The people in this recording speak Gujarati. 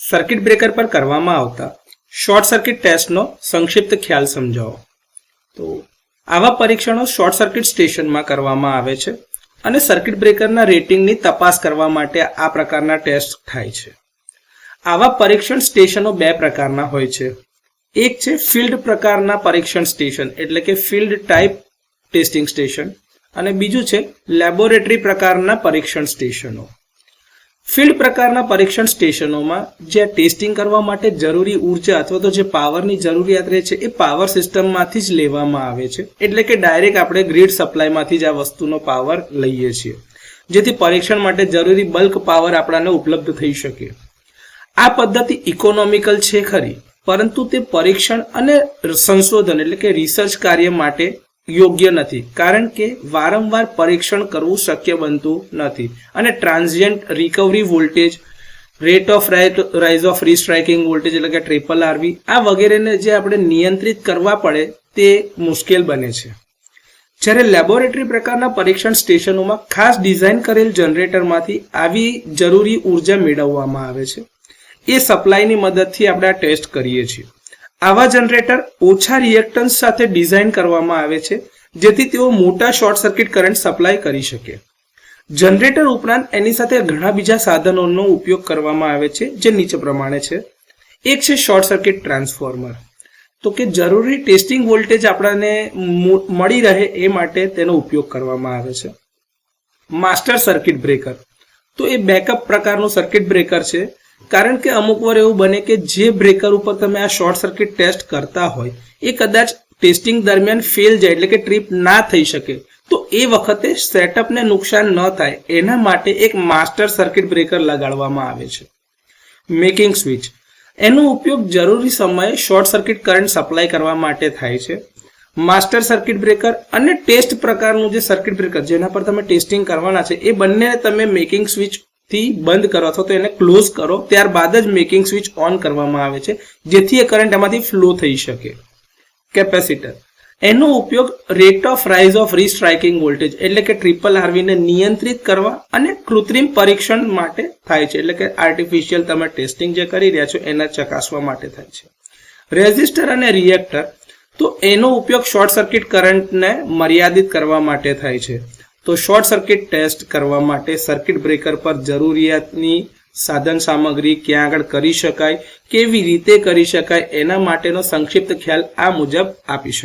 સર્કિટ બ્રેકર પર કરવામાં આવતા શોર્ટ સર્કિટ ટેસ્ટનો સંક્ષિપ્ત ખ્યાલ સમજાવો. તો આવા પરીક્ષણો શોર્ટ સર્કિટ સ્ટેશનમાં કરવામાં આવે છે અને સર્કિટ બ્રેકરના રેટિંગની તપાસ કરવા માટે આ પ્રકારના ટેસ્ટ થાય છે. આવા પરીક્ષણ સ્ટેશનો બે પ્રકારના હોય છે. એક છે ફિલ્ડ પ્રકારના પરીક્ષણ સ્ટેશન એટલે કે ફિલ્ડ ટાઈપ ટેસ્ટિંગ સ્ટેશન અને બીજું છે લેબોરેટરી પ્રકારના પરીક્ષણ સ્ટેશનો. ફિલ્ડ પ્રકારના પરીક્ષણ સ્ટેશનોમાં જ્યાં ટેસ્ટિંગ કરવા માટે જરૂરી ઉર્જા અથવા તો જે પાવરની જરૂરિયાત રહે છે એ પાવર સિસ્ટમમાંથી જ લેવામાં આવે છે. એટલે કે ડાયરેક્ટ આપણે ગ્રીડ સપ્લાયમાંથી જ આ વસ્તુનો પાવર લઈએ છીએ, જેથી પરીક્ષણ માટે જરૂરી બલ્ક પાવર આપણને ઉપલબ્ધ થઈ શકે. આ પદ્ધતિ ઇકોનોમિકલ છે ખરી, પરંતુ તે પરીક્ષણ અને સંશોધન એટલે કે રિસર્ચ કાર્ય માટે યોગ્ય નથી, કારણ કે વારંવાર પરીક્ષણ કરવું શક્ય બનતું નથી અને transient recovery voltage, rate of rise of restriking voltage એટલે કે RRV આ વગેરેને જે આપણે નિયંત્રિત કરવા પડે તે મુશ્કેલ બને છે. જ્યારે લેબોરેટરી પ્રકારના પરીક્ષણ સ્ટેશનોમાં ખાસ ડિઝાઇન કરેલ જનરેટરમાંથી આવી જરૂરી ઉર્જા મેળવવામાં આવે છે. એ સપ્લાયની મદદથી આપણે આ ટેસ્ટ કરીએ છીએ. આવા જનરેટર ઓછા રિએક્ટન્સ સાથે ડિઝાઇન કરવામાં આવે છે, જેથી તેઓ મોટા શોર્ટ સર્કિટ કરંટ સપ્લાય કરી શકે. જનરેટર ઉપરાંત એની સાથે ઘણા બીજા સાધનોનો ઉપયોગ કરવામાં આવે છે, જે નીચે પ્રમાણે છે. એક છે શોર્ટ સર્કિટ ટ્રાન્સફોર્મર. તો કે જરૂરી ટેસ્ટિંગ વોલ્ટેજ આપણને મળી રહે એ માટે તેનો ઉપયોગ કરવામાં આવે છે. Master circuit breaker. તો એ બેકઅપ પ્રકારનું સર્કિટ બ્રેકર છે, કારણ કે અમુક વાર એવું બને કે જે બ્રેકર ઉપર તમે આ શોર્ટ સર્કિટ ટેસ્ટ કરતા હોય એ કદાચ ટેસ્ટિંગ દરમિયાન ફેલ જાય એટલે કે ટ્રીપ ના થઈ શકે, તો એ વખતે સેટઅપને નુકસાન ન થાય એના માટે એક માસ્ટર સર્કિટ બ્રેકર લગાડવામાં આવે છે. Making switch. એનો ઉપયોગ જરૂરી સમયે શોર્ટ સર્કિટ કરંટ સપ્લાય કરવા માટે થાય છે. માસ્ટર સર્કિટ બ્રેકર અને ટેસ્ટ પ્રકારનું જે સર્કિટ બ્રેકર જેના પર તમે ટેસ્ટિંગ કરવાના છે એ બંને તમે મેકિંગ સ્વિચ થી બંધ કરો અથવા તો એને ક્લોઝ કરો, ત્યારબાદ જ મેકિંગ સ્વિચ ઓન કરવામાં આવે છે, જેથી એ કરંટ એમાંથી ફ્લો થઈ શકે. કેપેસિટર. એનો ઉપયોગ rate of rise of restriking voltage એટલે કે RRV ને નિયંત્રિત કરવા અને કૃત્રિમ પરીક્ષણ માટે થાય છે, એટલે કે આર્ટિફિશિયલ તમે ટેસ્ટિંગ જે કરી રહ્યા છો એના ચકાસવા માટે થાય છે. રેઝિસ્ટર અને રિએક્ટર. તો એનો ઉપયોગ શોર્ટ સર્કિટ કરંટને મર્યાદિત કરવા માટે થાય છે. તો શોર્ટ સર્કિટ ટેસ્ટ કરવા માટે સર્કિટ બ્રેકર પર જરૂરિયાતની સાધન સામગ્રી ક્યાં આગળ કરી શકાય, કેવી રીતે કરી શકાય એના માટેનો સંક્ષિપ્ત ખ્યાલ આ મુજબ આપી શકાય.